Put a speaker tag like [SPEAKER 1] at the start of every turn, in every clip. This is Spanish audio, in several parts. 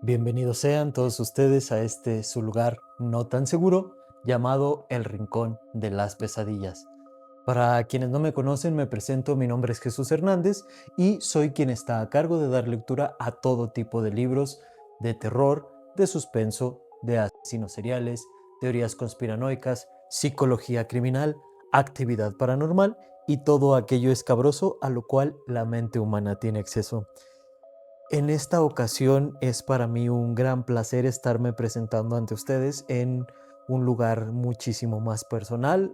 [SPEAKER 1] Bienvenidos sean todos ustedes a este su lugar no tan seguro llamado El Rincón de las Pesadillas. Para quienes no me conocen, me presento, mi nombre es Jesús Hernández y soy quien está a cargo de dar lectura a todo tipo de libros de terror, de suspenso, de asesinos seriales, teorías conspiranoicas, psicología criminal, actividad paranormal y todo aquello escabroso a lo cual la mente humana tiene acceso. En esta ocasión es para mí un gran placer estarme presentando ante ustedes en un lugar muchísimo más personal.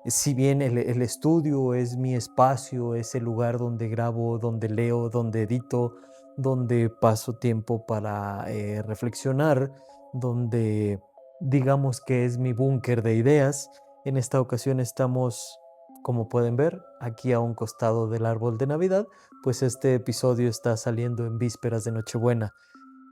[SPEAKER 1] Si bien el estudio es mi espacio, es el lugar donde grabo, donde leo, donde edito, donde paso tiempo para reflexionar, donde digamos que es mi búnker de ideas. En esta ocasión estamos, como pueden ver, aquí a un costado del árbol de Navidad, pues este episodio está saliendo en vísperas de Nochebuena.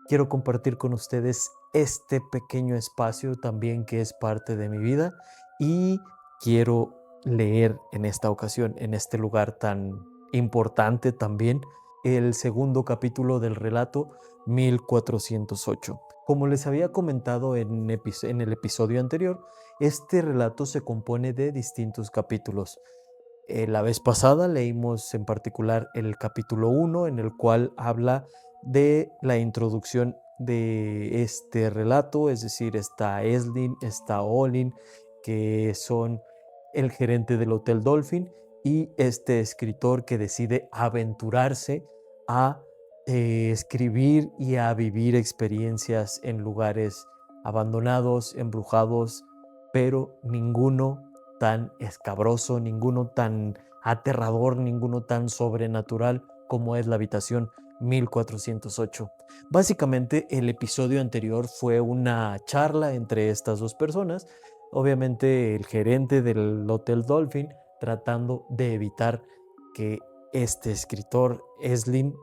[SPEAKER 1] Quiero compartir con ustedes este pequeño espacio también que es parte de mi vida y quiero leer en esta ocasión, en este lugar tan importante también, el segundo capítulo del relato 1408. Como les había comentado en el episodio anterior, este relato se compone de distintos capítulos. La vez pasada leímos en particular el capítulo 1, en el cual habla de la introducción de este relato, es decir, está Eslin, está Olin, que son el gerente del Hotel Dolphin, y este escritor que decide aventurarse a escribir y a vivir experiencias en lugares abandonados, embrujados, pero ninguno tan escabroso, ninguno tan aterrador, ninguno tan sobrenatural como es la habitación 1408. Básicamente el episodio anterior fue una charla entre estas dos personas, obviamente el gerente del Hotel Dolphin tratando de evitar que este escritor, Eslin,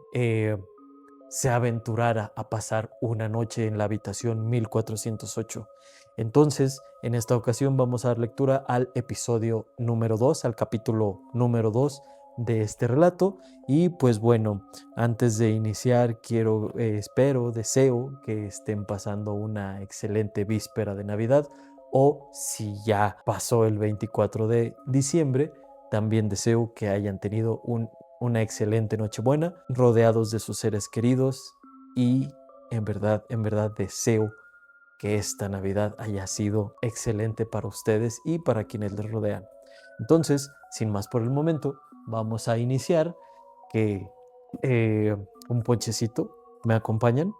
[SPEAKER 1] se aventurara a pasar una noche en la habitación 1408. Entonces, en esta ocasión vamos a dar lectura al episodio número 2, al capítulo número 2 de este relato. Y pues bueno, antes de iniciar, deseo que estén pasando una excelente víspera de Navidad, o si ya pasó el 24 de diciembre, también deseo que hayan tenido una excelente Nochebuena, rodeados de sus seres queridos, y en verdad deseo que esta Navidad haya sido excelente para ustedes y para quienes les rodean. Entonces, sin más por el momento, vamos a iniciar. Que un ponchecito, ¿me acompañan?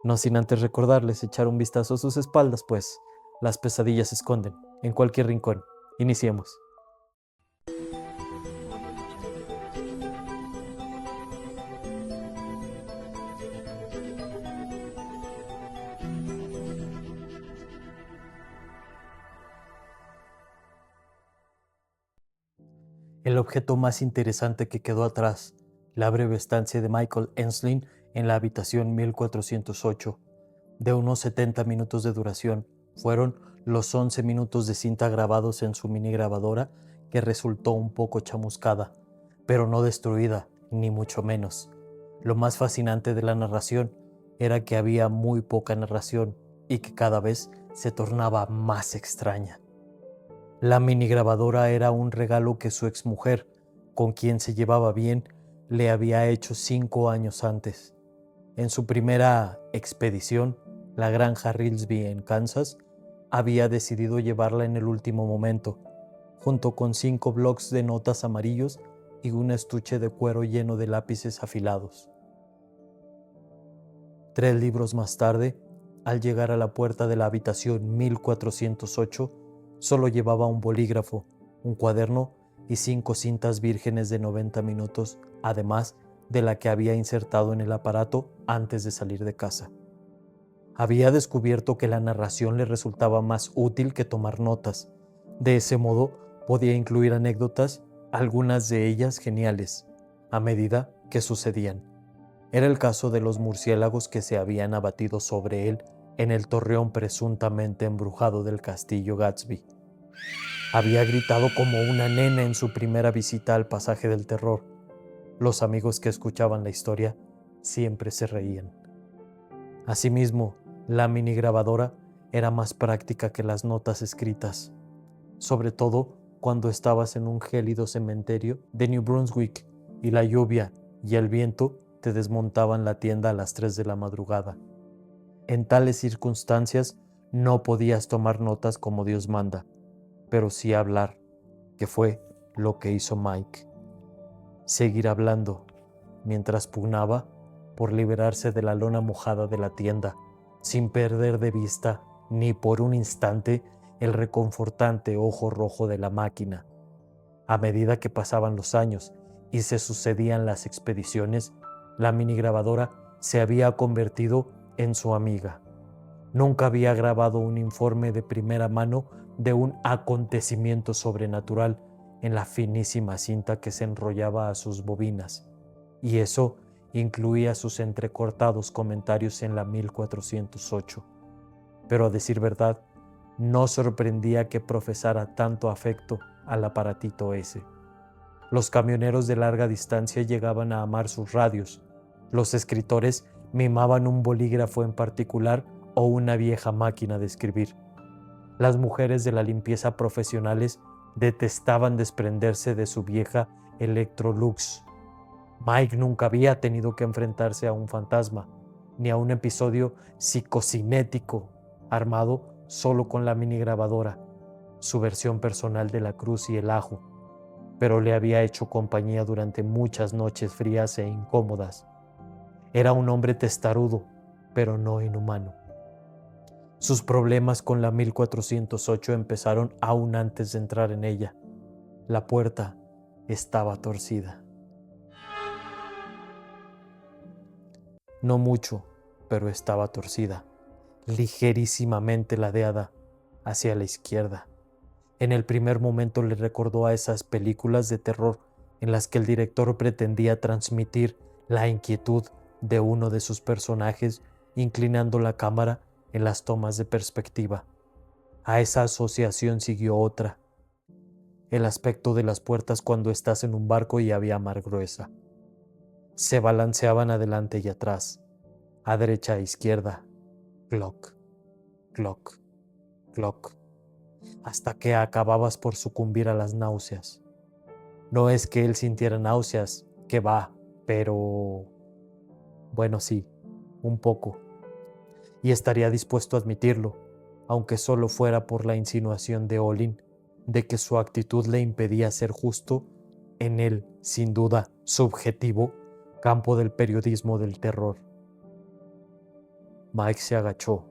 [SPEAKER 1] No sin antes recordarles echar un vistazo a sus espaldas, pues las pesadillas se esconden en cualquier rincón. Iniciemos. El objeto más interesante que quedó atrás, la breve estancia de Michael Enslin en la habitación 1408, de unos 70 minutos de duración, fueron los 11 minutos de cinta grabados en su mini grabadora, que resultó un poco chamuscada, pero no destruida, ni mucho menos. Lo más fascinante de la narración era que había muy poca narración y que cada vez se tornaba más extraña. La mini grabadora era un regalo que su exmujer, con quien se llevaba bien, le había hecho 5 años antes. En su primera expedición, la granja Reelsby en Kansas, había decidido llevarla en el último momento, junto con 5 blocs de notas amarillos y un estuche de cuero lleno de lápices afilados. 3 libros más tarde, al llegar a la puerta de la habitación 1408, solo llevaba un bolígrafo, un cuaderno y 5 cintas vírgenes de 90 minutos, además de la que había insertado en el aparato antes de salir de casa. Había descubierto que la narración le resultaba más útil que tomar notas. De ese modo, podía incluir anécdotas, algunas de ellas geniales, a medida que sucedían. Era el caso de los murciélagos que se habían abatido sobre él en el torreón presuntamente embrujado del castillo Gatsby. Había gritado como una nena en su primera visita al pasaje del terror. Los amigos que escuchaban la historia siempre se reían. Asimismo, la mini grabadora era más práctica que las notas escritas, sobre todo cuando estabas en un gélido cementerio de New Brunswick y la lluvia y el viento te desmontaban la tienda a las 3 de la madrugada. En tales circunstancias no podías tomar notas como Dios manda, pero sí hablar, que fue lo que hizo Mike. Seguir hablando mientras pugnaba por liberarse de la lona mojada de la tienda, sin perder de vista ni por un instante el reconfortante ojo rojo de la máquina. A medida que pasaban los años y se sucedían las expediciones, la mini grabadora se había convertido en su amiga. Nunca había grabado un informe de primera mano de un acontecimiento sobrenatural en la finísima cinta que se enrollaba a sus bobinas, y eso incluía sus entrecortados comentarios en la 1408. Pero a decir verdad, no sorprendía que profesara tanto afecto al aparatito ese. Los camioneros de larga distancia llegaban a amar sus radios. Los escritores mimaban un bolígrafo en particular o una vieja máquina de escribir. Las mujeres de la limpieza profesionales detestaban desprenderse de su vieja Electrolux. Mike nunca había tenido que enfrentarse a un fantasma, ni a un episodio psicocinético armado solo con la mini grabadora, su versión personal de la cruz y el ajo, pero le había hecho compañía durante muchas noches frías e incómodas. Era un hombre testarudo, pero no inhumano. Sus problemas con la 1408 empezaron aún antes de entrar en ella. La puerta estaba torcida. No mucho, pero estaba torcida, ligerísimamente ladeada hacia la izquierda. En el primer momento le recordó a esas películas de terror en las que el director pretendía transmitir la inquietud de uno de sus personajes inclinando la cámara en las tomas de perspectiva. A esa asociación siguió otra: el aspecto de las puertas cuando estás en un barco y había mar gruesa. Se balanceaban adelante y atrás, a derecha e izquierda, cloc, cloc, cloc, hasta que acababas por sucumbir a las náuseas. No es que él sintiera náuseas, que va, pero... bueno, sí, un poco. Y estaría dispuesto a admitirlo, aunque solo fuera por la insinuación de Olin de que su actitud le impedía ser justo en el, sin duda, subjetivo campo del periodismo del terror. Mike se agachó,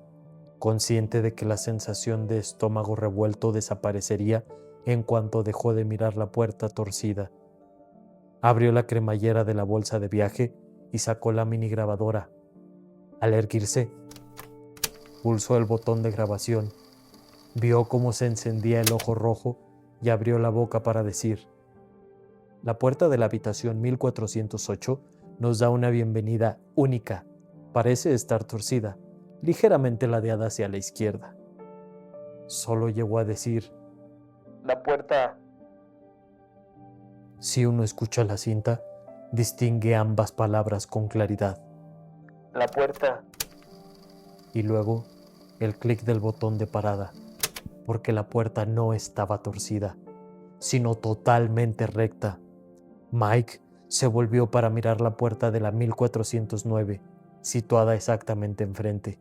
[SPEAKER 1] consciente de que la sensación de estómago revuelto desaparecería en cuanto dejó de mirar la puerta torcida. Abrió la cremallera de la bolsa de viaje y sacó la mini grabadora. Al erguirse, pulsó el botón de grabación, vio cómo se encendía el ojo rojo y abrió la boca para decir: la puerta de la habitación 1408 nos da una bienvenida única. Parece estar torcida, ligeramente ladeada hacia la izquierda. Solo llegó a decir: la puerta. Si uno escucha la cinta, distingue ambas palabras con claridad. La puerta. Y luego el clic del botón de parada, porque la puerta no estaba torcida, sino totalmente recta. Mike se volvió para mirar la puerta de la 1409, situada exactamente enfrente,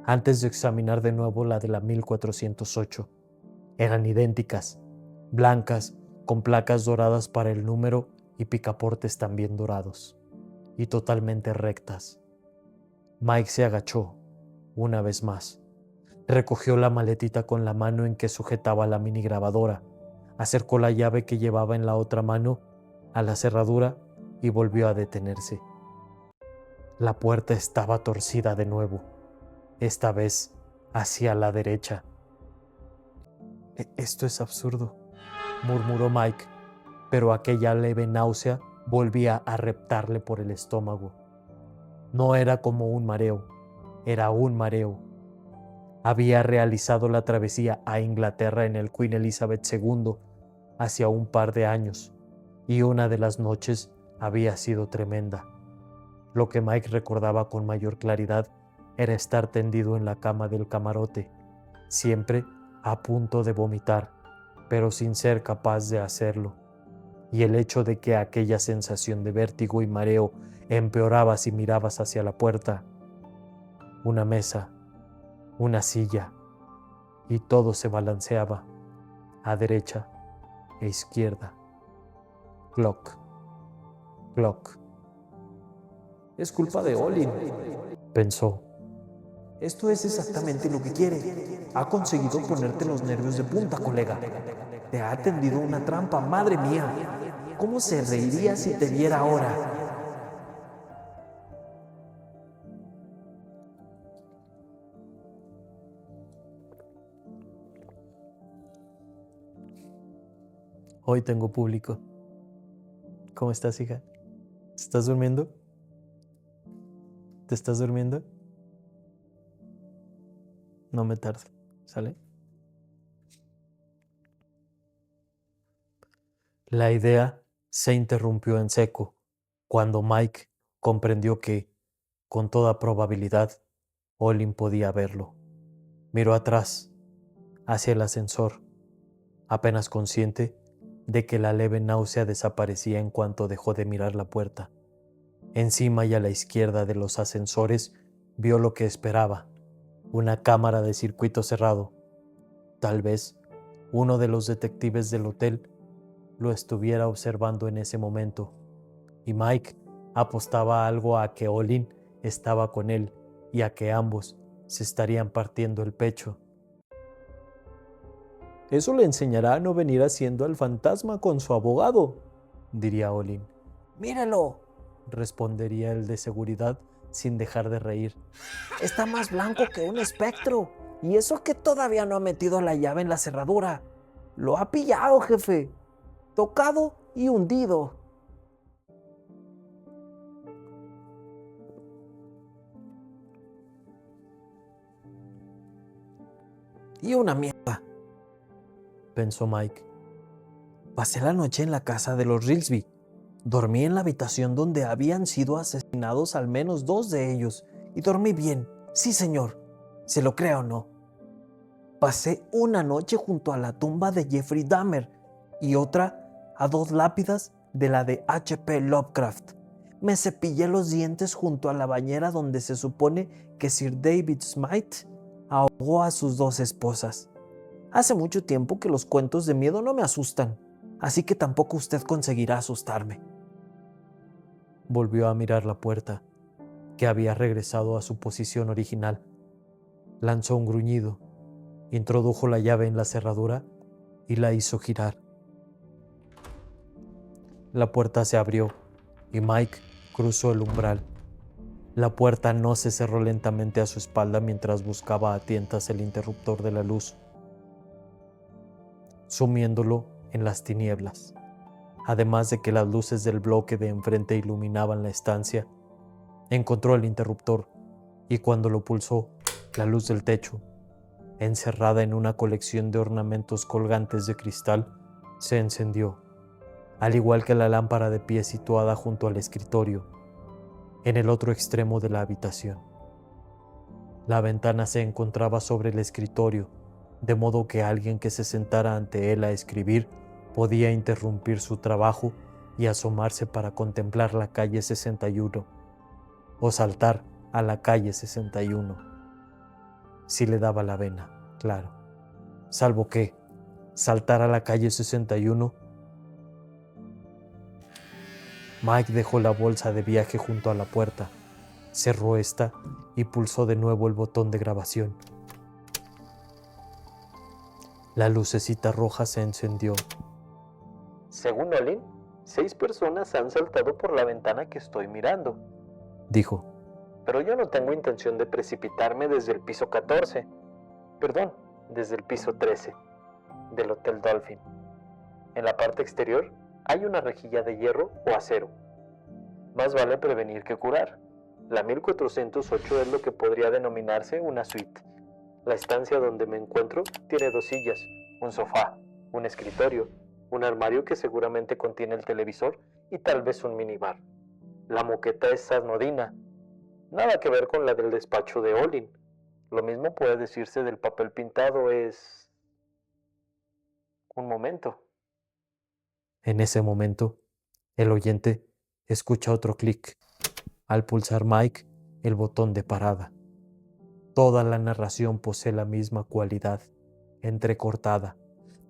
[SPEAKER 1] antes de examinar de nuevo la de la 1408. Eran idénticas, blancas, con placas doradas para el número y picaportes también dorados, y totalmente rectas. Mike se agachó, una vez más. Recogió la maletita con la mano en que sujetaba la mini grabadora, acercó la llave que llevaba en la otra mano a la cerradura y volvió a detenerse. La puerta estaba torcida de nuevo, esta vez hacia la derecha. Esto es absurdo, murmuró Mike, pero aquella leve náusea volvía a reptarle por el estómago. No era como un mareo, era un mareo. Había realizado la travesía a Inglaterra en el Queen Elizabeth II hacía un par de años, y una de las noches había sido tremenda. Lo que Mike recordaba con mayor claridad era estar tendido en la cama del camarote, siempre a punto de vomitar, pero sin ser capaz de hacerlo. Y el hecho de que aquella sensación de vértigo y mareo empeoraba si mirabas hacia la puerta, una mesa, una silla, y todo se balanceaba a derecha e izquierda. Clock, clock.
[SPEAKER 2] Es culpa de Olin,
[SPEAKER 1] pensó.
[SPEAKER 2] Esto es exactamente lo que quiere. Ha conseguido ponerte los nervios de punta, colega. Te ha tendido una trampa, madre mía. ¿Cómo se reiría si te viera ahora?
[SPEAKER 1] Hoy tengo público. ¿Cómo estás, hija? ¿Estás durmiendo? ¿Te estás durmiendo? No me tardo, ¿sale? La idea se interrumpió en seco cuando Mike comprendió que, con toda probabilidad, Olin podía verlo. Miró atrás, hacia el ascensor, apenas consciente de que la leve náusea desaparecía en cuanto dejó de mirar la puerta. Encima y a la izquierda de los ascensores vio lo que esperaba, una cámara de circuito cerrado. Tal vez uno de los detectives del hotel lo estuviera observando en ese momento, y Mike apostaba algo a que Olin estaba con él y a que ambos se estarían partiendo el pecho.
[SPEAKER 2] Eso le enseñará a no venir haciendo al fantasma con su abogado,
[SPEAKER 1] diría Olin.
[SPEAKER 2] Míralo,
[SPEAKER 1] respondería el de seguridad sin dejar de reír.
[SPEAKER 2] Está más blanco que un espectro, y eso que todavía no ha metido la llave en la cerradura. Lo ha pillado, jefe. Tocado y hundido. Y una mierda,
[SPEAKER 1] pensó Mike.
[SPEAKER 2] Pasé la noche en la casa de los Rilsby. Dormí en la habitación donde habían sido asesinados al menos 2 de ellos. Y dormí bien, sí señor, se lo crea o no. Pasé una noche junto a la tumba de Jeffrey Dahmer y otra a 2 lápidas de la de H.P. Lovecraft. Me cepillé los dientes junto a la bañera donde se supone que Sir David Smythe ahogó a sus 2 esposas. Hace mucho tiempo que los cuentos de miedo no me asustan, así que tampoco usted conseguirá asustarme.
[SPEAKER 1] Volvió a mirar la puerta, que había regresado a su posición original. Lanzó un gruñido, introdujo la llave en la cerradura y la hizo girar. La puerta se abrió y Mike cruzó el umbral. La puerta no se cerró lentamente a su espalda mientras buscaba a tientas el interruptor de la luz, sumiéndolo en las tinieblas. Además de que las luces del bloque de enfrente iluminaban la estancia, encontró el interruptor y cuando lo pulsó, la luz del techo, encerrada en una colección de ornamentos colgantes de cristal, se encendió, al igual que la lámpara de pie situada junto al escritorio, en el otro extremo de la habitación. La ventana se encontraba sobre el escritorio, de modo que alguien que se sentara ante él a escribir podía interrumpir su trabajo y asomarse para contemplar la calle 61, o saltar a la calle 61, si le daba la vena, claro. Salvo que saltar a la calle 61. Mike dejó la bolsa de viaje junto a la puerta, cerró esta y pulsó de nuevo el botón de grabación. La lucecita roja se encendió.
[SPEAKER 2] Según Olin, 6 personas han saltado por la ventana que estoy mirando,
[SPEAKER 1] dijo.
[SPEAKER 2] Pero yo no tengo intención de precipitarme desde el piso 14. Perdón, desde el piso 13 del Hotel Dolphin. En la parte exterior hay una rejilla de hierro o acero. Más vale prevenir que curar. La 1408 es lo que podría denominarse una suite. La estancia donde me encuentro tiene 2 sillas, un sofá, un escritorio, un armario que seguramente contiene el televisor y tal vez un minibar. La moqueta es anodina.
[SPEAKER 1] Nada que ver con la del despacho de Olin. Lo mismo puede decirse del papel pintado, es un momento. En ese momento, el oyente escucha otro clic. Al pulsar Mike el botón de parada. Toda la narración posee la misma cualidad, entrecortada,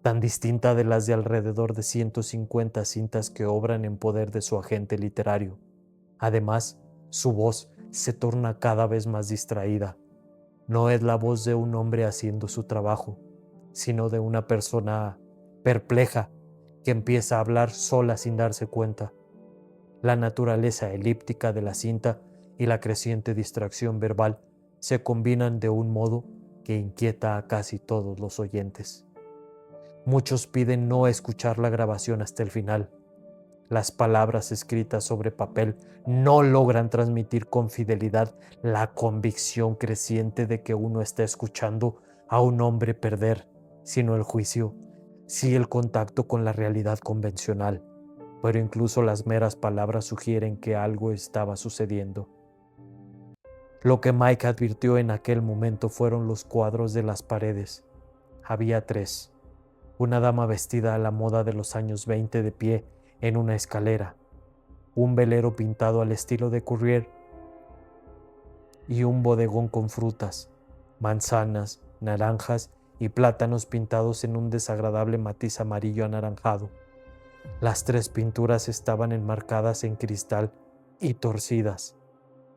[SPEAKER 1] tan distinta de las de alrededor de 150 cintas que obran en poder de su agente literario. Además, su voz se torna cada vez más distraída. No es la voz de un hombre haciendo su trabajo, sino de una persona perpleja que empieza a hablar sola sin darse cuenta. La naturaleza elíptica de la cinta y la creciente distracción verbal se combinan de un modo que inquieta a casi todos los oyentes. Muchos piden no escuchar la grabación hasta el final. Las palabras escritas sobre papel no logran transmitir con fidelidad la convicción creciente de que uno está escuchando a un hombre perder, sino el juicio, sí el contacto con la realidad convencional. Pero incluso las meras palabras sugieren que algo estaba sucediendo. Lo que Mike advirtió en aquel momento fueron los cuadros de las paredes. Había 3. Una dama vestida a la moda de los años 20 de pie en una escalera, un velero pintado al estilo de Courier y un bodegón con frutas, manzanas, naranjas y plátanos pintados en un desagradable matiz amarillo anaranjado. Las 3 pinturas estaban enmarcadas en cristal y torcidas.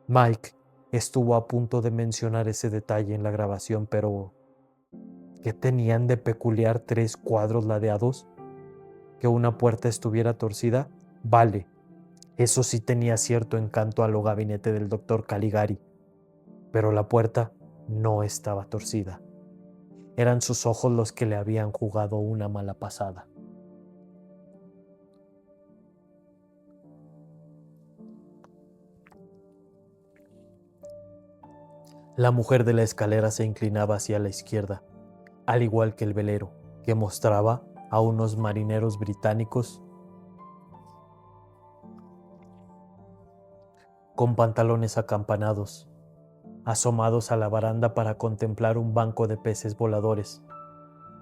[SPEAKER 1] Mike estuvo a punto de mencionar ese detalle en la grabación, pero ¿qué tenían de peculiar 3 cuadros ladeados? ¿Que una puerta estuviera torcida? Vale, eso sí tenía cierto encanto a lo gabinete del doctor Caligari, pero la puerta no estaba torcida. Eran sus ojos los que le habían jugado una mala pasada. La mujer de la escalera se inclinaba hacia la izquierda, al igual que el velero, que mostraba a unos marineros británicos con pantalones acampanados, asomados a la baranda para contemplar un banco de peces voladores.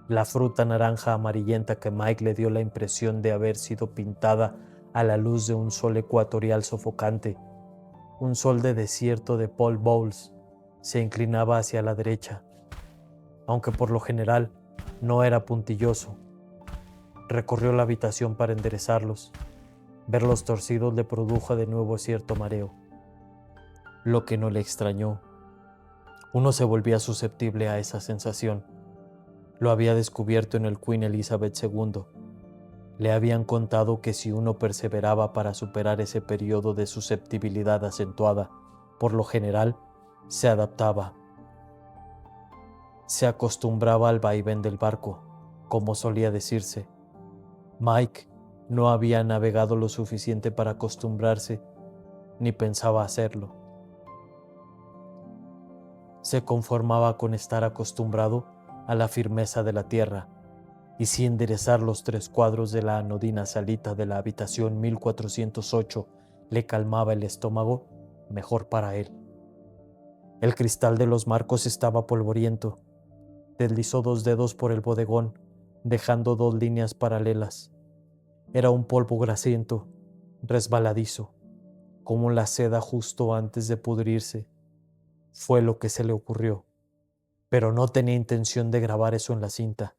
[SPEAKER 1] La fruta naranja amarillenta que Mike le dio la impresión de haber sido pintada a la luz de un sol ecuatorial sofocante, un sol de desierto de Paul Bowles, se inclinaba hacia la derecha, aunque por lo general no era puntilloso. Recorrió la habitación para enderezarlos. Verlos torcidos le produjo de nuevo cierto mareo, lo que no le extrañó. Uno se volvía susceptible a esa sensación. Lo había descubierto en el Queen Elizabeth II. Le habían contado que si uno perseveraba para superar ese periodo de susceptibilidad acentuada, por lo general, se adaptaba. Se acostumbraba al vaivén del barco, como solía decirse. Mike no había navegado lo suficiente para acostumbrarse, ni pensaba hacerlo. Se conformaba con estar acostumbrado a la firmeza de la tierra, y si enderezar los 3 cuadros de la anodina salita de la habitación 1408 le calmaba el estómago, mejor para él. El cristal de los marcos estaba polvoriento. Deslizó 2 dedos por el bodegón, dejando 2 líneas paralelas. Era un polvo grasiento, resbaladizo, como la seda justo antes de pudrirse. Fue lo que se le ocurrió, pero no tenía intención de grabar eso en la cinta.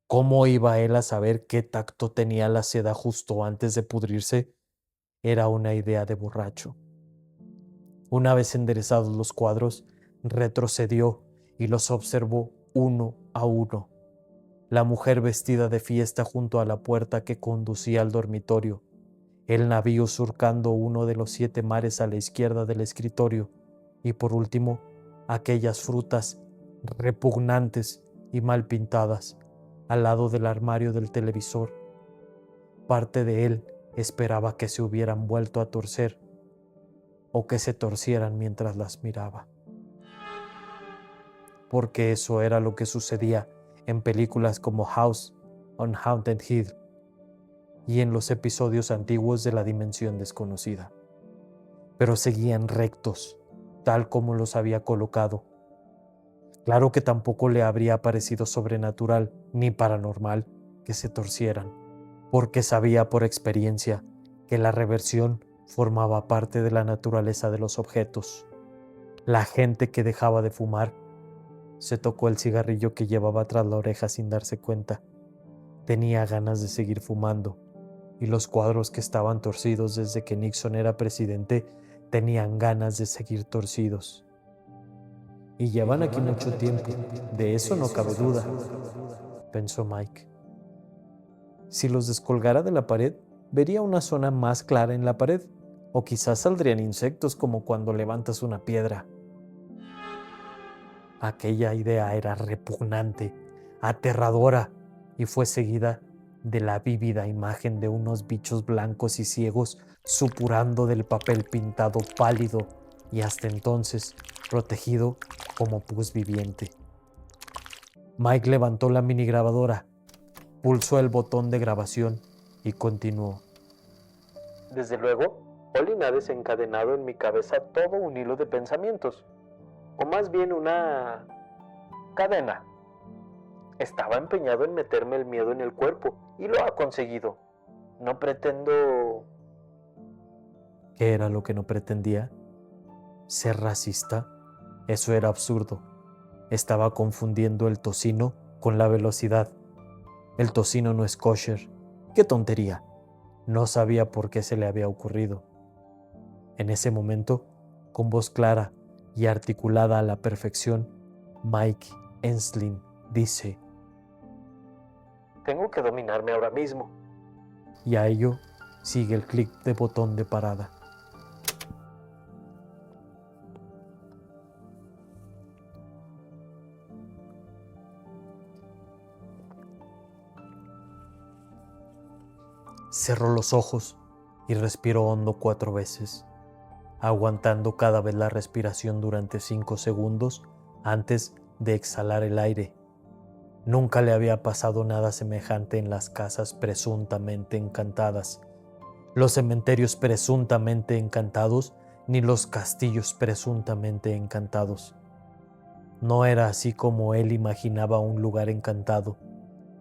[SPEAKER 1] ¿Cómo iba él a saber qué tacto tenía la seda justo antes de pudrirse? Era una idea de borracho. Una vez enderezados los cuadros, retrocedió y los observó uno a uno. La mujer vestida de fiesta junto a la puerta que conducía al dormitorio, el navío surcando uno de los 7 mares a la izquierda del escritorio, y por último, aquellas frutas repugnantes y mal pintadas al lado del armario del televisor. Parte de él esperaba que se hubieran vuelto a torcer o que se torcieran mientras las miraba. Porque eso era lo que sucedía en películas como House on Haunted Hill y en los episodios antiguos de La Dimensión Desconocida. Pero seguían rectos,
[SPEAKER 2] tal como los había colocado. Claro que tampoco le habría parecido sobrenatural ni paranormal que se torcieran, porque sabía por experiencia que la reversión formaba parte de la naturaleza de los objetos. La gente que dejaba de fumar se tocó el cigarrillo que llevaba tras la oreja sin darse cuenta. Tenía ganas de seguir fumando, y los cuadros que estaban torcidos desde que Nixon era presidente tenían ganas de seguir torcidos. Y llevan aquí mucho tiempo, de eso no cabe duda, pensó Mike. Si los descolgara de la pared, vería una zona más clara en la pared, o quizás saldrían insectos como cuando levantas una piedra. Aquella idea era repugnante, aterradora, y fue seguida de la vívida imagen de unos bichos blancos y ciegos supurando del papel pintado pálido y hasta entonces protegido como pus viviente. Mike levantó la mini grabadora, pulsó el botón de grabación y continuó.
[SPEAKER 1] Desde luego, Olin ha desencadenado en mi cabeza todo un hilo de pensamientos, o más bien una cadena. Estaba empeñado en meterme el miedo en el cuerpo y lo ha conseguido. No pretendo...
[SPEAKER 2] ¿Qué era lo que no pretendía? ¿Ser racista? Eso era absurdo. Estaba confundiendo el tocino con la velocidad. El tocino no es kosher. ¡Qué tontería! No sabía por qué se le había ocurrido. En ese momento, con voz clara y articulada a la perfección, Mike Enslin dice:
[SPEAKER 1] Tengo que dominarme ahora mismo.
[SPEAKER 2] Y a ello sigue el clic de botón de parada. Cerró los ojos y respiró hondo 4 veces, aguantando cada vez la respiración durante 5 segundos antes de exhalar el aire. Nunca le había pasado nada semejante en las casas presuntamente encantadas, los cementerios presuntamente encantados, ni los castillos presuntamente encantados. No era así como él imaginaba un lugar encantado.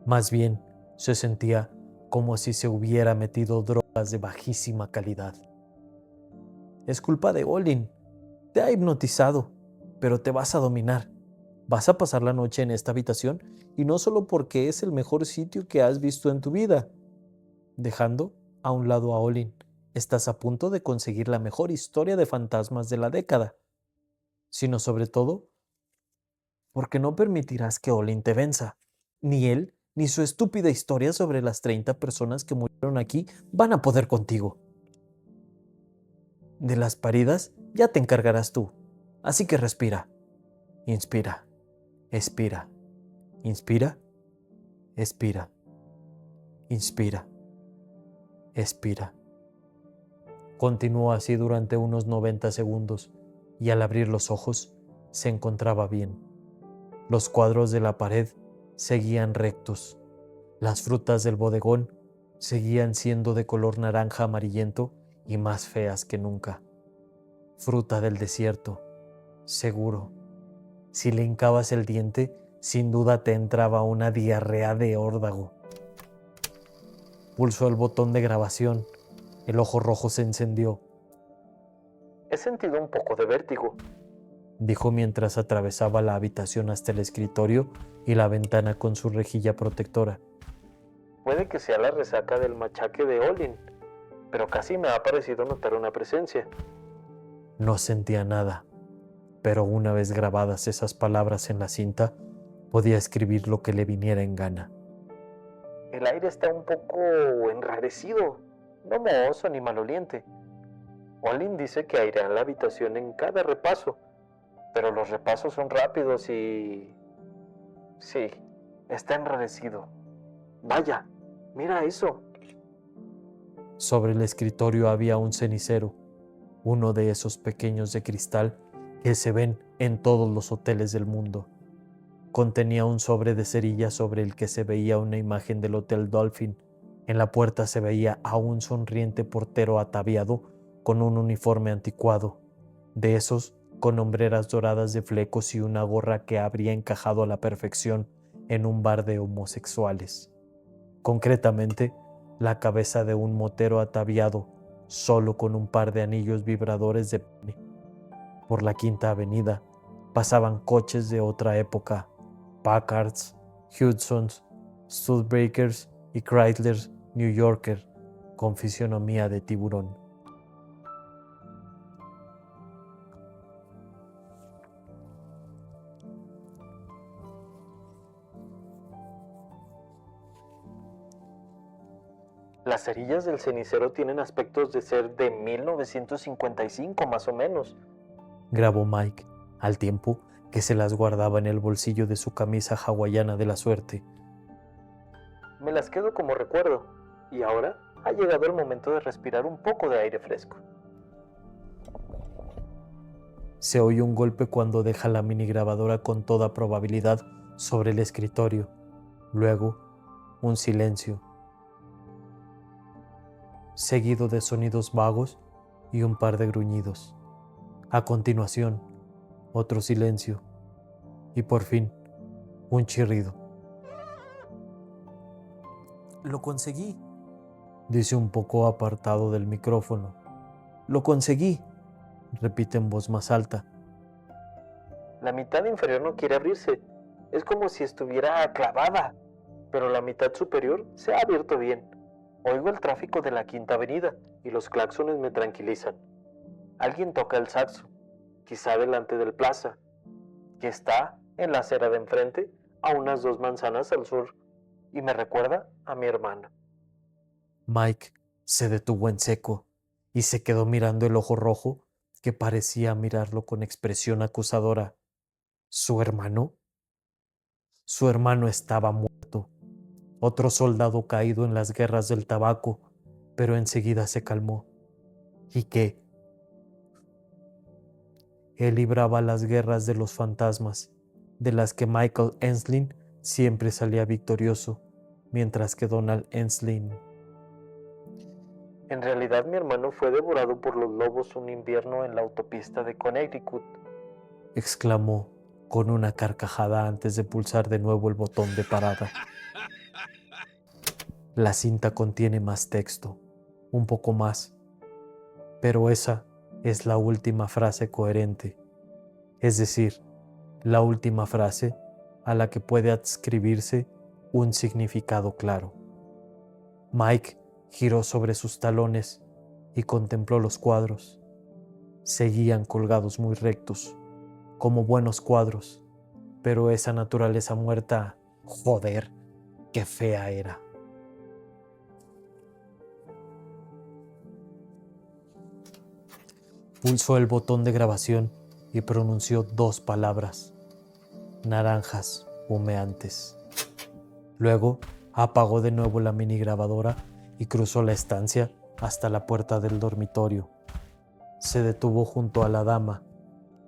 [SPEAKER 2] Más bien, se sentía como si se hubiera metido drogas de bajísima calidad. Es culpa de Olin. Te ha hipnotizado, pero te vas a dominar. Vas a pasar la noche en esta habitación, y no solo porque es el mejor sitio que has visto en tu vida. Dejando a un lado a Olin, estás a punto de conseguir la mejor historia de fantasmas de la década, sino sobre todo porque no permitirás que Olin te venza. Ni él ni su estúpida historia sobre las 30 personas que murieron aquí van a poder contigo. De las paridas ya te encargarás tú, así que respira. Inspira, expira, inspira, expira, inspira, expira. Continuó así durante unos 90 segundos y al abrir los ojos se encontraba bien. Los cuadros de la pared seguían rectos. Las frutas del bodegón seguían siendo de color naranja amarillento y más feas que nunca. Fruta del desierto, seguro. Si le hincabas el diente, sin duda te entraba una diarrea de órdago. Pulsó el botón de grabación. El ojo rojo se encendió.
[SPEAKER 1] He sentido un poco de vértigo,
[SPEAKER 2] dijo mientras atravesaba la habitación hasta el escritorio y la ventana con su rejilla protectora.
[SPEAKER 1] Puede que sea la resaca del machaque de Olin, pero casi me ha parecido notar una presencia.
[SPEAKER 2] No sentía nada, pero una vez grabadas esas palabras en la cinta, podía escribir lo que le viniera en gana.
[SPEAKER 1] El aire está un poco enrarecido, no mohoso ni maloliente. Olin dice que airea la habitación en cada repaso, pero los repasos son rápidos y... sí, está enrarecido. Vaya, mira eso.
[SPEAKER 2] Sobre el escritorio había un cenicero, uno de esos pequeños de cristal que se ven en todos los hoteles del mundo. Contenía un sobre de cerillas sobre el que se veía una imagen del Hotel Dolphin. En la puerta se veía a un sonriente portero ataviado con un uniforme anticuado, de esos con hombreras doradas de flecos y una gorra que habría encajado a la perfección en un bar de homosexuales. Concretamente, la cabeza de un motero ataviado, solo con un par de anillos vibradores de pene. Por la Quinta Avenida pasaban coches de otra época, Packards, Hudsons, Studebakers y Chrysler New Yorker, con fisionomía de tiburón.
[SPEAKER 1] Las cerillas del cenicero tienen aspectos de ser de 1955 más o menos,
[SPEAKER 2] grabó Mike, al tiempo que se las guardaba en el bolsillo de su camisa hawaiana de la suerte.
[SPEAKER 1] Me las quedo como recuerdo, y ahora ha llegado el momento de respirar un poco de aire fresco.
[SPEAKER 2] Se oye un golpe cuando deja la mini grabadora con toda probabilidad sobre el escritorio. Luego, un silencio, seguido de sonidos vagos y un par de gruñidos. A continuación, otro silencio y por fin, un chirrido.
[SPEAKER 1] Lo conseguí,
[SPEAKER 2] dice un poco apartado del micrófono. Lo conseguí, repite en voz más alta.
[SPEAKER 1] La mitad inferior no quiere abrirse, es como si estuviera clavada, pero la mitad superior se ha abierto bien. Oigo el tráfico de la Quinta Avenida y los claxones me tranquilizan. Alguien toca el saxo, quizá delante del Plaza, que está en la acera de enfrente, a unas 2 manzanas al sur, y me recuerda a mi hermana.
[SPEAKER 2] Mike se detuvo en seco y se quedó mirando el ojo rojo que parecía mirarlo con expresión acusadora. ¿Su hermano? Su hermano estaba muerto. Otro soldado caído en las guerras del tabaco, pero enseguida se calmó. ¿Y qué? Él libraba las guerras de los fantasmas, de las que Michael Enslin siempre salía victorioso, mientras que Donald Enslin...
[SPEAKER 1] En realidad mi hermano fue devorado por los lobos un invierno en la autopista de Connecticut,
[SPEAKER 2] exclamó con una carcajada antes de pulsar de nuevo el botón de parada. La cinta contiene más texto, un poco más, pero esa es la última frase coherente, es decir, la última frase a la que puede adscribirse un significado claro. Mike giró sobre sus talones y contempló los cuadros. Seguían colgados muy rectos, como buenos cuadros, pero esa naturaleza muerta, joder, qué fea era. Pulsó el botón de grabación y pronunció 2 palabras: naranjas humeantes. Luego apagó de nuevo la mini grabadora y cruzó la estancia hasta la puerta del dormitorio. Se detuvo junto a la dama,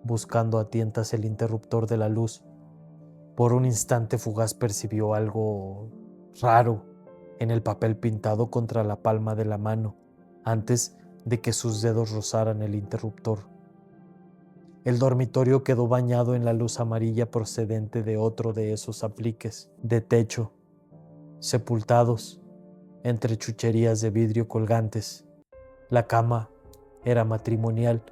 [SPEAKER 2] buscando a tientas el interruptor de la luz. Por un instante fugaz percibió algo raro en el papel pintado contra la palma de la mano, antes de que sus dedos rozaran el interruptor. El dormitorio quedó bañado en la luz amarilla procedente de otro de esos apliques de techo, sepultados entre chucherías de vidrio colgantes. La cama era matrimonial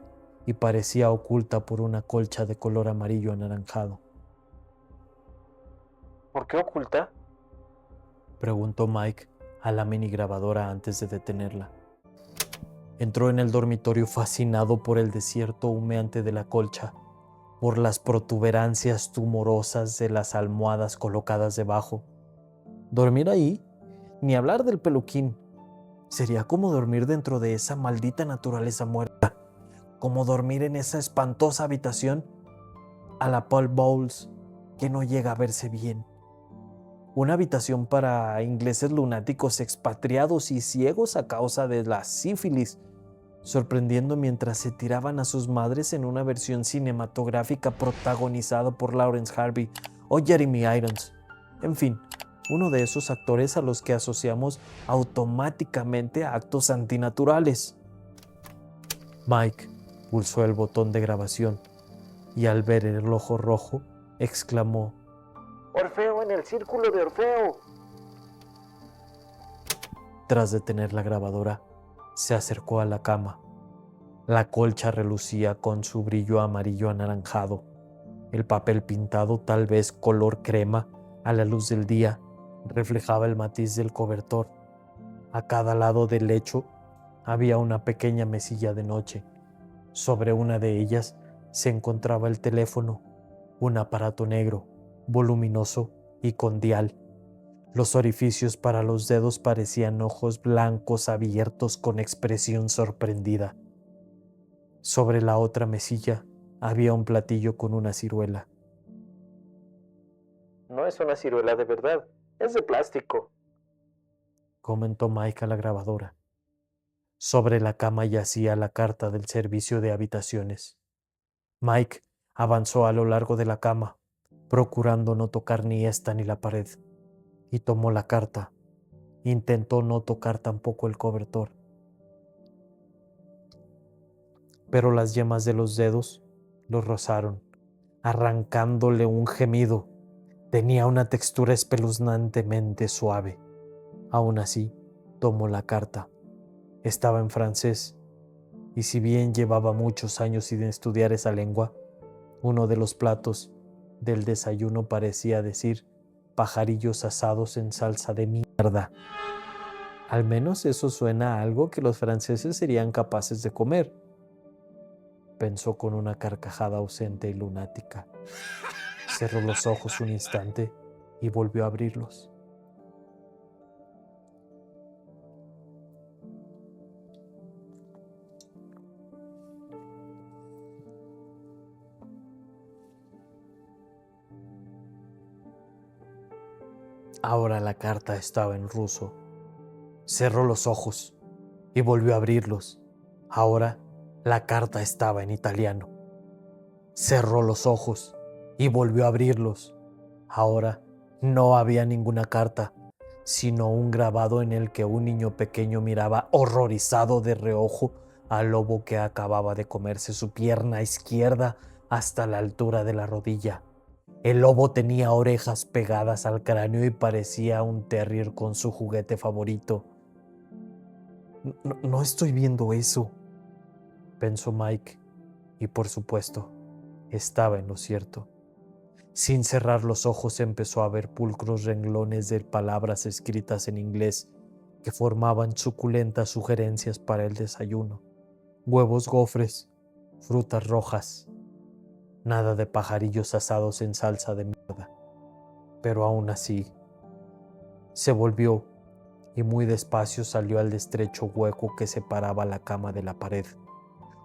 [SPEAKER 2] y parecía oculta por una colcha de color amarillo anaranjado.
[SPEAKER 1] ¿Por qué oculta?,
[SPEAKER 2] preguntó Mike a la mini grabadora antes de detenerla. Entró en el dormitorio fascinado por el desierto humeante de la colcha, por las protuberancias tumorosas de las almohadas colocadas debajo. ¿Dormir ahí? Ni hablar del peluquín. Sería como dormir dentro de esa maldita naturaleza muerta, como dormir en esa espantosa habitación a la Paul Bowles, que no llega a verse bien. Una habitación para ingleses lunáticos expatriados y ciegos a causa de la sífilis, sorprendiendo mientras se tiraban a sus madres en una versión cinematográfica protagonizada por Lawrence Harvey o Jeremy Irons. En fin, uno de esos actores a los que asociamos automáticamente a actos antinaturales. Mike pulsó el botón de grabación y al ver el ojo rojo, exclamó:
[SPEAKER 1] ¡Orfeo en el círculo de Orfeo!
[SPEAKER 2] Tras detener la grabadora, se acercó a la cama. La colcha relucía con su brillo amarillo anaranjado. El papel pintado, tal vez color crema, a la luz del día, reflejaba el matiz del cobertor. A cada lado del lecho había una pequeña mesilla de noche. Sobre una de ellas se encontraba el teléfono, un aparato negro, voluminoso y con dial. Los orificios para los dedos parecían ojos blancos abiertos con expresión sorprendida. Sobre la otra mesilla había un platillo con una ciruela.
[SPEAKER 1] No es una ciruela de verdad, es de plástico,
[SPEAKER 2] comentó Mike a la grabadora. Sobre la cama yacía la carta del servicio de habitaciones. Mike avanzó a lo largo de la cama, procurando no tocar ni esta ni la pared, y tomó la carta. Intentó no tocar tampoco el cobertor. Pero las yemas de los dedos lo rozaron, arrancándole un gemido. Tenía una textura espeluznantemente suave. Aún así, tomó la carta. Estaba en francés, y si bien llevaba muchos años sin estudiar esa lengua, uno de los platos del desayuno parecía decir pajarillos asados en salsa de mierda. Al menos eso suena a algo que los franceses serían capaces de comer, pensó con una carcajada ausente y lunática. Cerró los ojos un instante y volvió a abrirlos. Ahora la carta estaba en ruso. Cerró los ojos y volvió a abrirlos. Ahora la carta estaba en italiano. Cerró los ojos y volvió a abrirlos. Ahora no había ninguna carta, sino un grabado en el que un niño pequeño miraba horrorizado de reojo al lobo que acababa de comerse su pierna izquierda hasta la altura de la rodilla. El lobo tenía orejas pegadas al cráneo y parecía un terrier con su juguete favorito. No estoy viendo eso, pensó Mike, y por supuesto, estaba en lo cierto. Sin cerrar los ojos empezó a ver pulcros renglones de palabras escritas en inglés que formaban suculentas sugerencias para el desayuno. Huevos gofres, frutas rojas, nada de pajarillos asados en salsa de mierda. Pero aún así, se volvió y muy despacio salió al estrecho hueco que separaba la cama de la pared,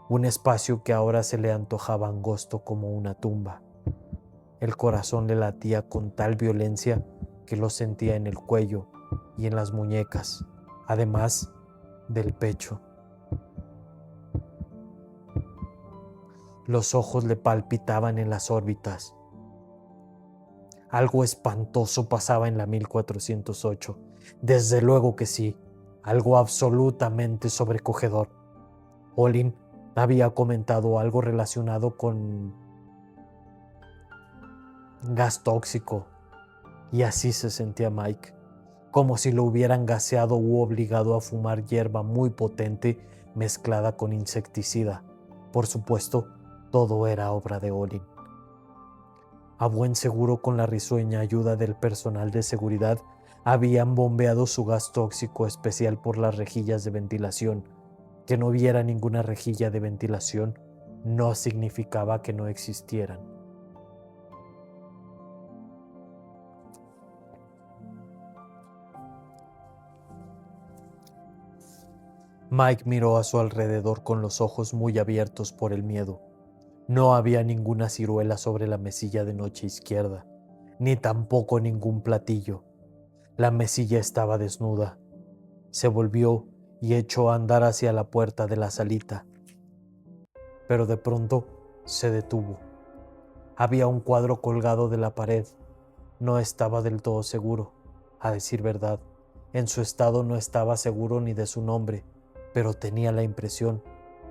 [SPEAKER 2] un espacio que ahora se le antojaba angosto como una tumba. El corazón le latía con tal violencia que lo sentía en el cuello y en las muñecas, además del pecho. Los ojos le palpitaban en las órbitas. Algo espantoso pasaba en la 1408. Desde luego que sí, algo absolutamente sobrecogedor. Olin había comentado algo relacionado con gas tóxico, y así se sentía Mike, como si lo hubieran gaseado u obligado a fumar hierba muy potente mezclada con insecticida. Por supuesto, todo era obra de Olin. A buen seguro, con la risueña ayuda del personal de seguridad, habían bombeado su gas tóxico especial por las rejillas de ventilación. Que no hubiera ninguna rejilla de ventilación no significaba que no existieran. Mike miró a su alrededor con los ojos muy abiertos por el miedo. No había ninguna ciruela sobre la mesilla de noche izquierda, ni tampoco ningún platillo. La mesilla estaba desnuda. Se volvió y echó a andar hacia la puerta de la salita. Pero de pronto se detuvo. Había un cuadro colgado de la pared. No estaba del todo seguro, a decir verdad. En su estado no estaba seguro ni de su nombre, pero tenía la impresión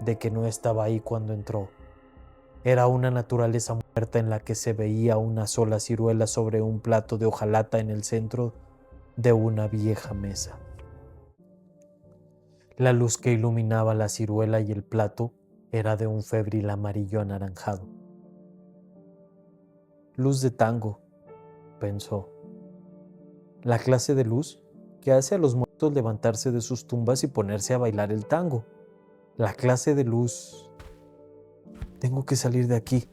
[SPEAKER 2] de que no estaba ahí cuando entró. Era una naturaleza muerta en la que se veía una sola ciruela sobre un plato de hojalata en el centro de una vieja mesa. La luz que iluminaba la ciruela y el plato era de un febril amarillo anaranjado. Luz de tango, pensó. La clase de luz que hace a los muertos levantarse de sus tumbas y ponerse a bailar el tango. La clase de luz... Tengo que salir de aquí,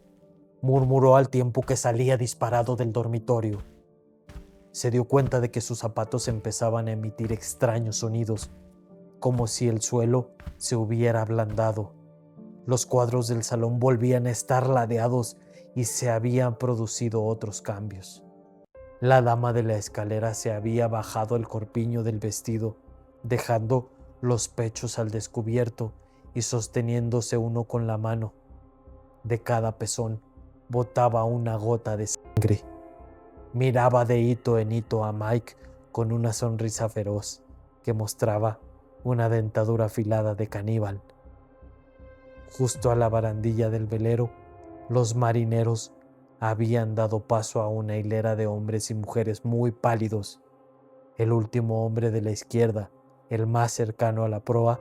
[SPEAKER 2] murmuró al tiempo que salía disparado del dormitorio. Se dio cuenta de que sus zapatos empezaban a emitir extraños sonidos, como si el suelo se hubiera ablandado. Los cuadros del salón volvían a estar ladeados y se habían producido otros cambios. La dama de la escalera se había bajado el corpiño del vestido, dejando los pechos al descubierto y sosteniéndose uno con la mano. De cada pezón botaba una gota de sangre. Miraba de hito en hito a Mike con una sonrisa feroz que mostraba una dentadura afilada de caníbal. Justo a la barandilla del velero, los marineros habían dado paso a una hilera de hombres y mujeres muy pálidos. El último hombre de la izquierda, el más cercano a la proa,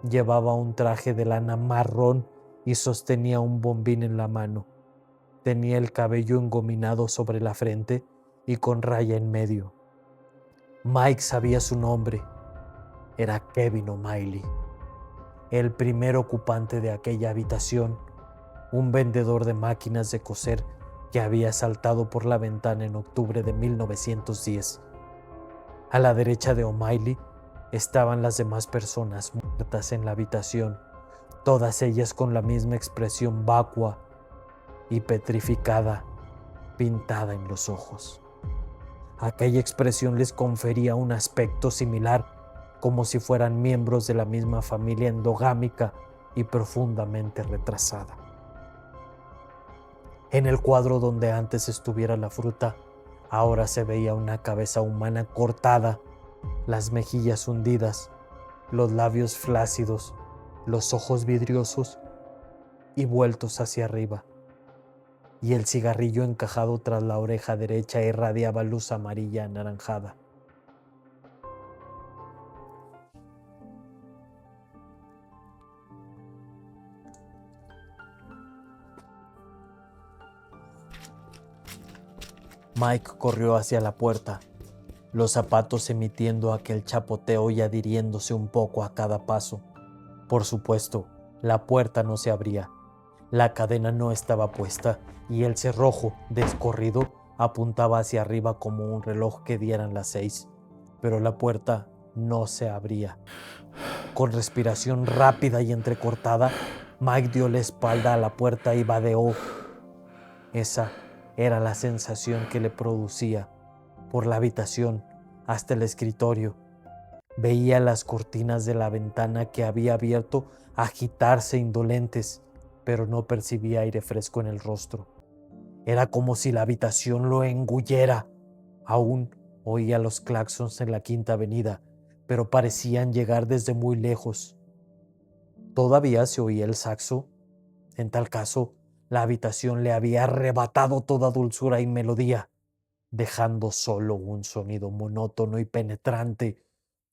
[SPEAKER 2] llevaba un traje de lana marrón y sostenía un bombín en la mano. Tenía el cabello engominado sobre la frente y con raya en medio. Mike sabía su nombre. Era Kevin O'Malley, el primer ocupante de aquella habitación, un vendedor de máquinas de coser que había saltado por la ventana en octubre de 1910. A la derecha de O'Malley estaban las demás personas muertas en la habitación, todas ellas con la misma expresión vacua y petrificada pintada en los ojos. Aquella expresión les confería un aspecto similar, como si fueran miembros de la misma familia endogámica y profundamente retrasada. En el cuadro donde antes estuviera la fruta, ahora se veía una cabeza humana cortada, las mejillas hundidas, los labios flácidos, los ojos vidriosos y vueltos hacia arriba, y el cigarrillo encajado tras la oreja derecha irradiaba luz amarilla anaranjada. Mike corrió hacia la puerta, los zapatos emitiendo aquel chapoteo y adhiriéndose un poco a cada paso. Por supuesto, la puerta no se abría. La cadena no estaba puesta y el cerrojo, descorrido, apuntaba hacia arriba como un reloj que dieran las 6. Pero la puerta no se abría. Con respiración rápida y entrecortada, Mike dio la espalda a la puerta y vadeó. Esa era la sensación que le producía. Por la habitación, hasta el escritorio, veía las cortinas de la ventana que había abierto agitarse indolentes, pero no percibía aire fresco en el rostro. Era como si la habitación lo engullera. Aún oía los claxons en la Quinta Avenida, pero parecían llegar desde muy lejos. Todavía se oía el saxo. En tal caso, la habitación le había arrebatado toda dulzura y melodía, dejando solo un sonido monótono y penetrante,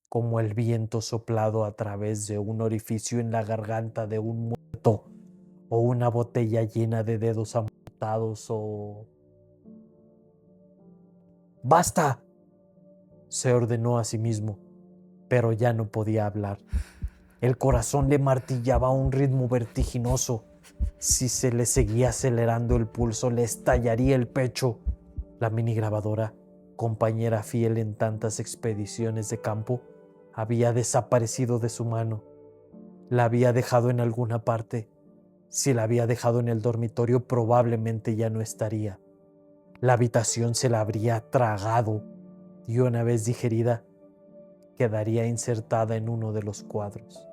[SPEAKER 2] como el viento soplado a través de un orificio en la garganta de un muerto, o una botella llena de dedos amputados, o... ¡Basta!, se ordenó a sí mismo, pero ya no podía hablar. El corazón le martillaba a un ritmo vertiginoso. Si se le seguía acelerando el pulso, le estallaría el pecho. La minigrabadora, compañera fiel en tantas expediciones de campo, había desaparecido de su mano. La había dejado en alguna parte. Si la había dejado en el dormitorio, probablemente ya no estaría. La habitación se la habría tragado y una vez digerida, quedaría insertada en uno de los cuadros.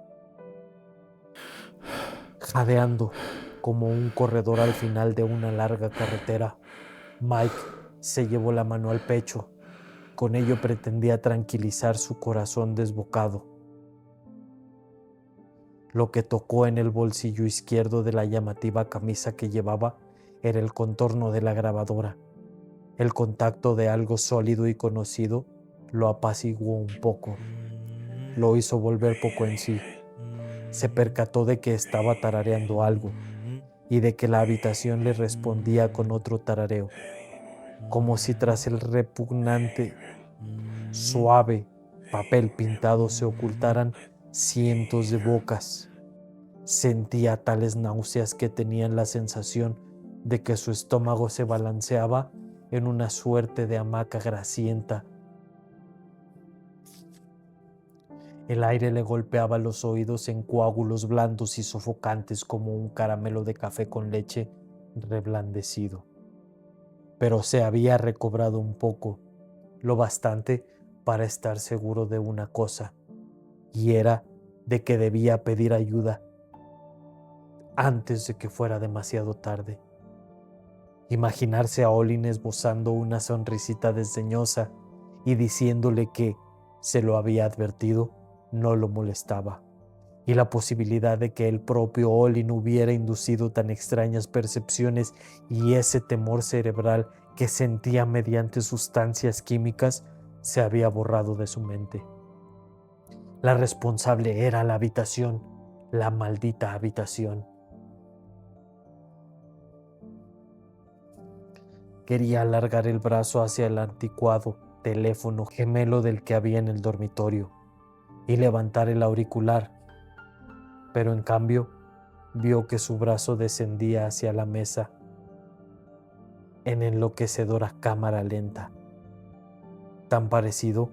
[SPEAKER 2] Jadeando como un corredor al final de una larga carretera, Mike se llevó la mano al pecho. Con ello pretendía tranquilizar su corazón desbocado. Lo que tocó en el bolsillo izquierdo de la llamativa camisa que llevaba era el contorno de la grabadora. El contacto de algo sólido y conocido lo apaciguó un poco. Lo hizo volver poco en sí. Se percató de que estaba tarareando algo y de que la habitación le respondía con otro tarareo, como si tras el repugnante, suave papel pintado se ocultaran cientos de bocas. Sentía tales náuseas que tenían la sensación de que su estómago se balanceaba en una suerte de hamaca grasienta. El aire le golpeaba los oídos en coágulos blandos y sofocantes como un caramelo de café con leche reblandecido. Pero se había recobrado un poco, lo bastante para estar seguro de una cosa, y era de que debía pedir ayuda antes de que fuera demasiado tarde. Imaginarse a Olin esbozando una sonrisita desdeñosa y diciéndole que se lo había advertido no lo molestaba, y la posibilidad de que el propio Olin hubiera inducido tan extrañas percepciones y ese temor cerebral que sentía mediante sustancias químicas se había borrado de su mente. La responsable era la habitación, la maldita habitación. Quería alargar el brazo hacia el anticuado teléfono gemelo del que había en el dormitorio y levantar el auricular, pero en cambio vio que su brazo descendía hacia la mesa en enloquecedora cámara lenta, tan parecido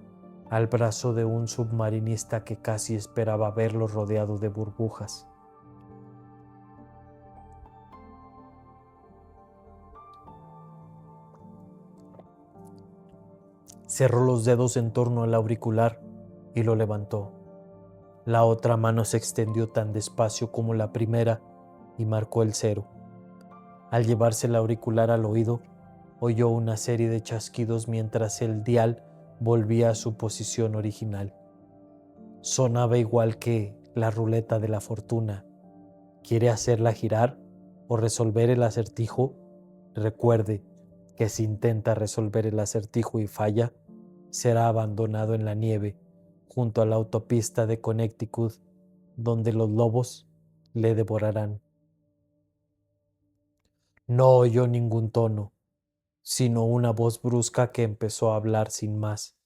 [SPEAKER 2] al brazo de un submarinista que casi esperaba verlo rodeado de burbujas. Cerró los dedos en torno al auricular y lo levantó. La otra mano se extendió tan despacio como la primera y marcó el 0. Al llevarse el auricular al oído, oyó una serie de chasquidos mientras el dial volvía a su posición original. Sonaba igual que la ruleta de la fortuna. ¿Quiere hacerla girar o resolver el acertijo? Recuerde que si intenta resolver el acertijo y falla, será abandonado en la nieve junto a la autopista de Connecticut, donde los lobos le devorarán. No oyó ningún tono, sino una voz brusca que empezó a hablar sin más.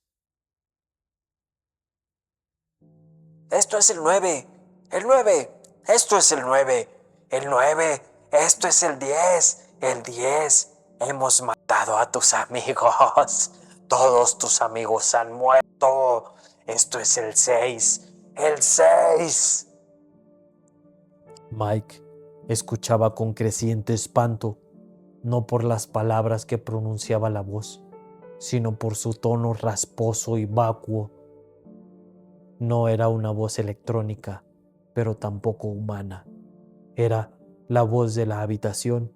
[SPEAKER 3] Esto es el 9, el 9, esto es el 9, el 9, esto es el 10, el 10. Hemos matado a tus amigos, todos tus amigos han muerto. Esto es el 6, el 6.
[SPEAKER 2] Mike escuchaba con creciente espanto, no por las palabras que pronunciaba la voz, sino por su tono rasposo y vacuo. No era una voz electrónica, pero tampoco humana. Era la voz de la habitación.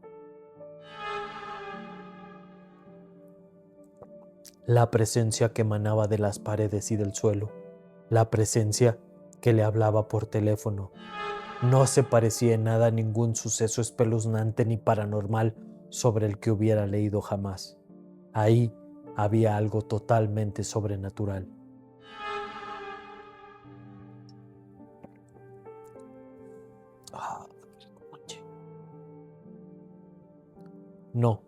[SPEAKER 2] La presencia que emanaba de las paredes y del suelo. La presencia que le hablaba por teléfono. No se parecía en nada a ningún suceso espeluznante ni paranormal sobre el que hubiera leído jamás. Ahí había algo totalmente sobrenatural. No,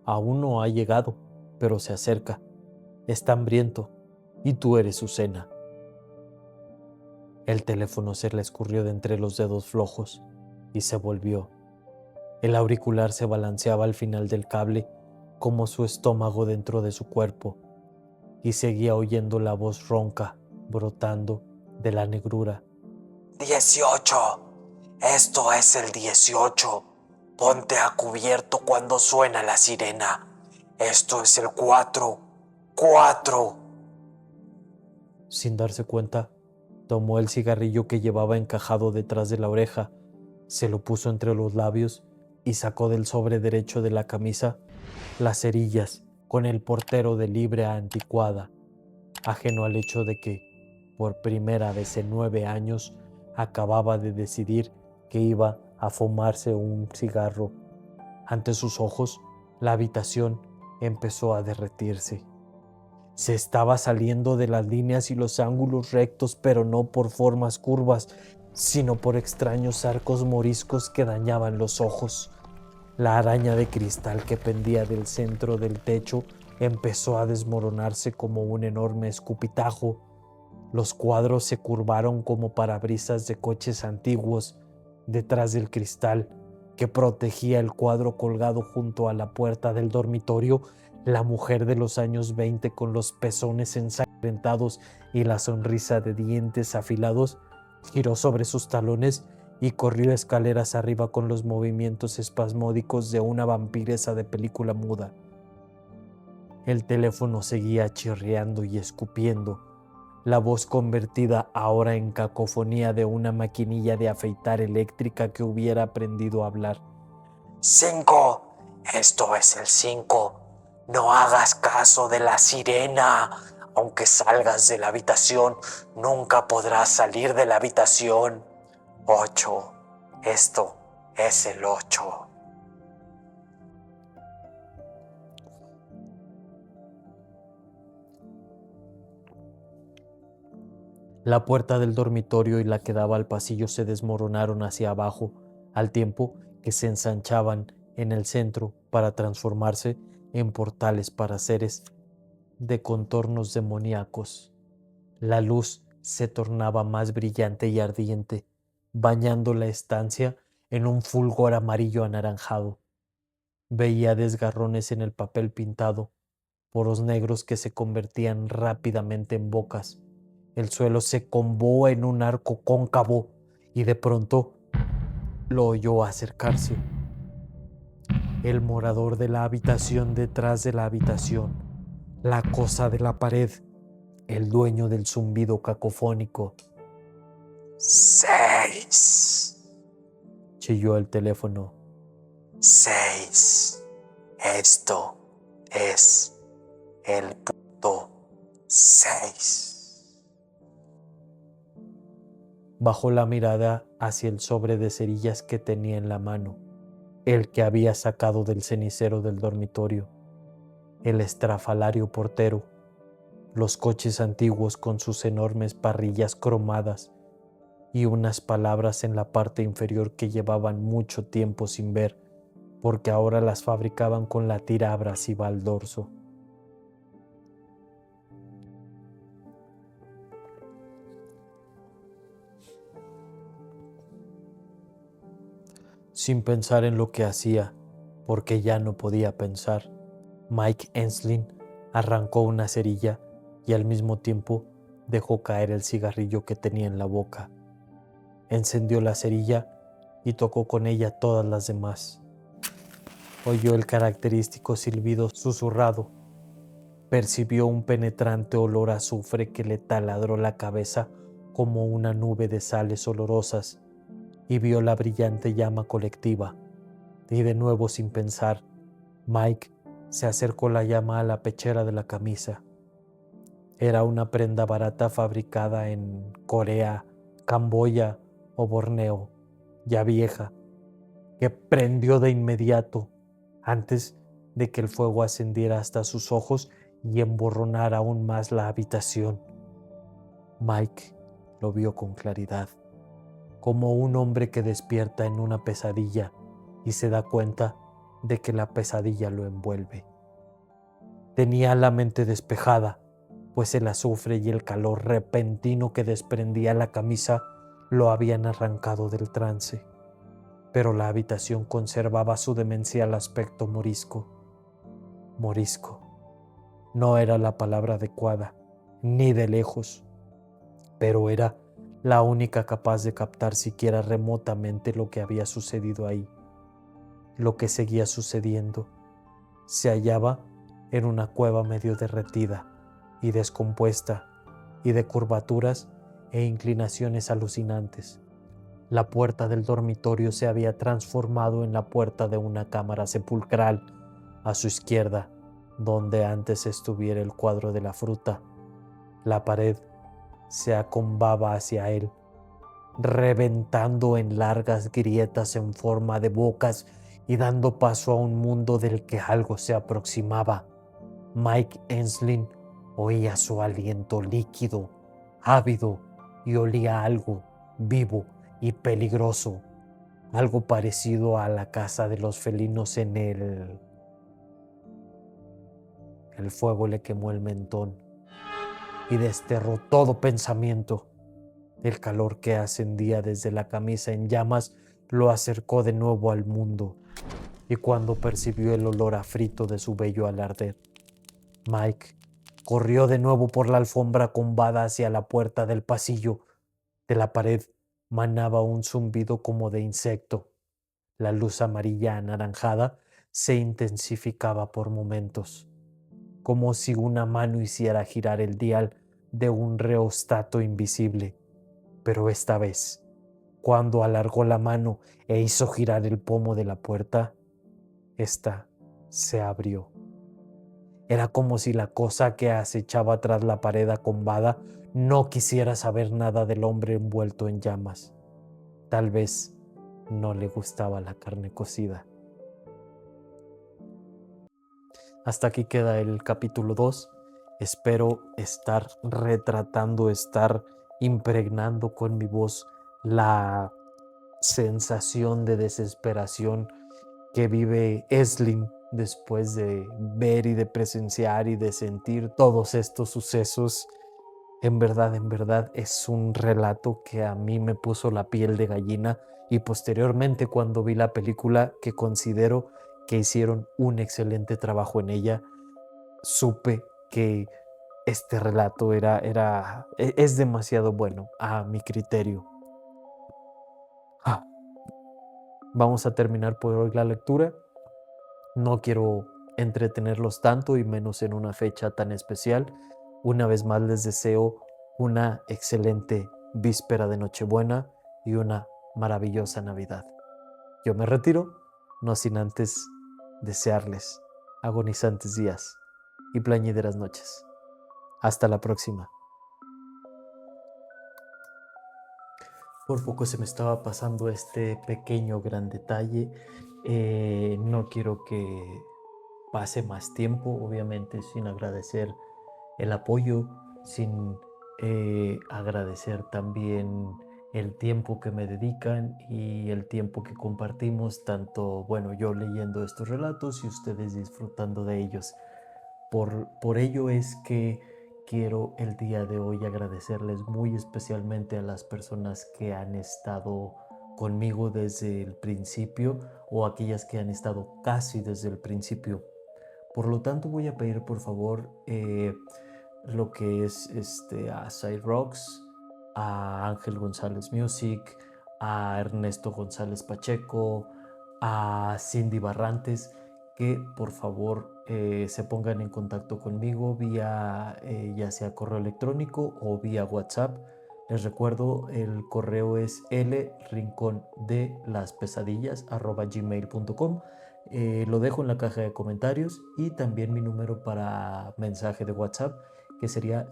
[SPEAKER 2] aún no ha llegado, pero se acerca. Está hambriento y tú eres su cena. El teléfono se le escurrió de entre los dedos flojos y se volvió. El auricular se balanceaba al final del cable como su estómago dentro de su cuerpo y seguía oyendo la voz ronca brotando de la negrura.
[SPEAKER 3] 18, esto es el 18. Ponte a cubierto cuando suena la sirena. Esto es el 4, 4.
[SPEAKER 2] Sin darse cuenta, tomó el cigarrillo que llevaba encajado detrás de la oreja, se lo puso entre los labios y sacó del sobre derecho de la camisa las cerillas con el portero de librea anticuada, ajeno al hecho de que, por primera vez en 9 años, acababa de decidir que iba a fumarse un cigarro. Ante sus ojos, la habitación empezó a derretirse. Se estaba saliendo de las líneas y los ángulos rectos, pero no por formas curvas, sino por extraños arcos moriscos que dañaban los ojos. La araña de cristal que pendía del centro del techo empezó a desmoronarse como un enorme escupitajo. Los cuadros se curvaron como parabrisas de coches antiguos. Detrás del cristal que protegía el cuadro colgado junto a la puerta del dormitorio, la mujer de los años 20 con los pezones ensangrentados y la sonrisa de dientes afilados giró sobre sus talones y corrió escaleras arriba con los movimientos espasmódicos de una vampiresa de película muda. El teléfono seguía chirriando y escupiendo, la voz convertida ahora en cacofonía de una maquinilla de afeitar eléctrica que hubiera aprendido a hablar.
[SPEAKER 3] 5. Esto es el 5. No hagas caso de la sirena. Aunque salgas de la habitación, nunca podrás salir de la habitación. 8. Esto es el 8.
[SPEAKER 2] La puerta del dormitorio y la que daba al pasillo se desmoronaron hacia abajo, al tiempo que se ensanchaban en el centro para transformarse en portales para seres de contornos demoníacos. La luz se tornaba más brillante y ardiente, bañando la estancia en un fulgor amarillo anaranjado. Veía desgarrones en el papel pintado, poros negros que se convertían rápidamente en bocas. El suelo se combó en un arco cóncavo y de pronto lo oyó acercarse. El morador de la habitación detrás de la habitación, la cosa de la pared, el dueño del zumbido cacofónico.
[SPEAKER 3] 6.
[SPEAKER 2] Chilló el teléfono.
[SPEAKER 3] 6. Esto es el punto 6.
[SPEAKER 2] Bajó la mirada hacia el sobre de cerillas que tenía en la mano, el que había sacado del cenicero del dormitorio, el estrafalario portero, los coches antiguos con sus enormes parrillas cromadas y unas palabras en la parte inferior que llevaban mucho tiempo sin ver, porque ahora las fabricaban con la tira abrasiva al dorso. Sin pensar en lo que hacía, porque ya no podía pensar, Mike Enslin arrancó una cerilla y al mismo tiempo dejó caer el cigarrillo que tenía en la boca. Encendió la cerilla y tocó con ella todas las demás. Oyó el característico silbido susurrado. Percibió un penetrante olor a azufre que le taladró la cabeza como una nube de sales olorosas y vio la brillante llama colectiva. Y de nuevo, sin pensar, Mike se acercó la llama a la pechera de la camisa. Era una prenda barata fabricada en Corea, Camboya o Borneo, ya vieja, que prendió de inmediato antes de que el fuego ascendiera hasta sus ojos y emborronara aún más la habitación. Mike lo vio con claridad, como un hombre que despierta en una pesadilla y se da cuenta de que la pesadilla lo envuelve. Tenía la mente despejada, pues el azufre y el calor repentino que desprendía la camisa lo habían arrancado del trance, pero la habitación conservaba su demencial aspecto morisco. Morisco no era la palabra adecuada, ni de lejos, pero era la única capaz de captar siquiera remotamente lo que había sucedido ahí. Lo que seguía sucediendo se hallaba en una cueva medio derretida y descompuesta y de curvaturas e inclinaciones alucinantes. La puerta del dormitorio se había transformado en la puerta de una cámara sepulcral a su izquierda, donde antes estuviera el cuadro de la fruta. La pared se acombaba hacia él, reventando en largas grietas en forma de bocas y dando paso a un mundo del que algo se aproximaba. Mike Enslin oía su aliento líquido, ávido, y olía algo vivo y peligroso, algo parecido a la casa de los felinos en el... El fuego le quemó el mentón y desterró todo pensamiento. El calor que ascendía desde la camisa en llamas lo acercó de nuevo al mundo, y cuando percibió el olor a frito de su vello al arder, Mike corrió de nuevo por la alfombra combada hacia la puerta del pasillo. De la pared manaba un zumbido como de insecto. La luz amarilla anaranjada se intensificaba por momentos, como si una mano hiciera girar el dial de un reostato invisible. Pero esta vez, cuando alargó la mano e hizo girar el pomo de la puerta, esta se abrió. Era como si la cosa que acechaba tras la pared acombada no quisiera saber nada del hombre envuelto en llamas. Tal vez no le gustaba la carne cocida. Hasta aquí queda el capítulo 2. Espero estar retratando, estar impregnando con mi voz la sensación de desesperación que vive Enslin después de ver y de presenciar y de sentir todos estos sucesos. En verdad es un relato que a mí me puso la piel de gallina, y posteriormente cuando vi la película, que considero que hicieron un excelente trabajo en ella, supe que este relato es demasiado bueno a mi criterio. Vamos a terminar por hoy la lectura. No quiero entretenerlos tanto y menos en una fecha tan especial. Una vez más les deseo una excelente víspera de Nochebuena y una maravillosa Navidad. Yo me retiro, no sin antes desearles agonizantes días y plañideras noches. Hasta la próxima. Por poco se me estaba pasando este pequeño gran detalle. No quiero que pase más tiempo, obviamente, sin agradecer el apoyo, sin agradecer también el tiempo que me dedican y el tiempo que compartimos, tanto, bueno, yo leyendo estos relatos y ustedes disfrutando de ellos. Por ello es que quiero el día de hoy agradecerles muy especialmente a las personas que han estado conmigo desde el principio, o aquellas que han estado casi desde el principio. Por lo tanto, voy a pedir por favor lo que es a Side Rocks, a Ángel González Music, a Ernesto González Pacheco, a Cindy Barrantes, que por favor se pongan en contacto conmigo vía ya sea correo electrónico o vía WhatsApp. Les recuerdo, el correo es lrincondelaspesadillas@gmail.com. Lo dejo en la caja de comentarios, y también mi número para mensaje de WhatsApp, que sería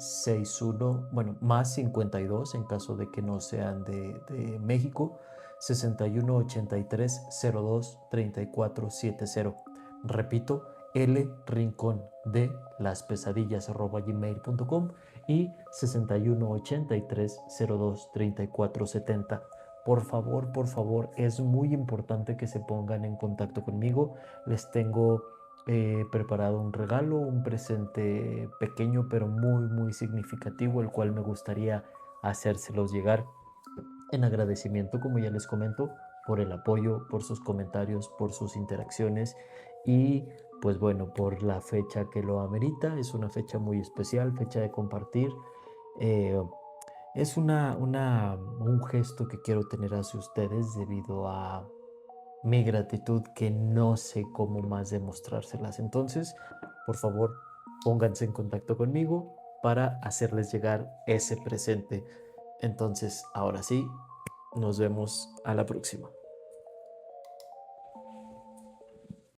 [SPEAKER 2] más 52 en caso de que no sean de México, 61 83 02 34 70. Repito, lrincondelaspesadillas@gmail.com y 61 83 02 34 70. Por favor, es muy importante que se pongan en contacto conmigo. Les tengo preparado un regalo, un presente pequeño pero muy significativo, el cual me gustaría hacérselos llegar en agradecimiento, como ya les comento, por el apoyo, por sus comentarios, por sus interacciones y pues bueno, por la fecha que lo amerita. Es una fecha muy especial, fecha de compartir. Es un gesto que quiero tener hacia ustedes debido a mi gratitud, que no sé cómo más demostrárselas. Entonces, por favor, pónganse en contacto conmigo para hacerles llegar ese presente. Entonces, ahora sí, nos vemos a la próxima.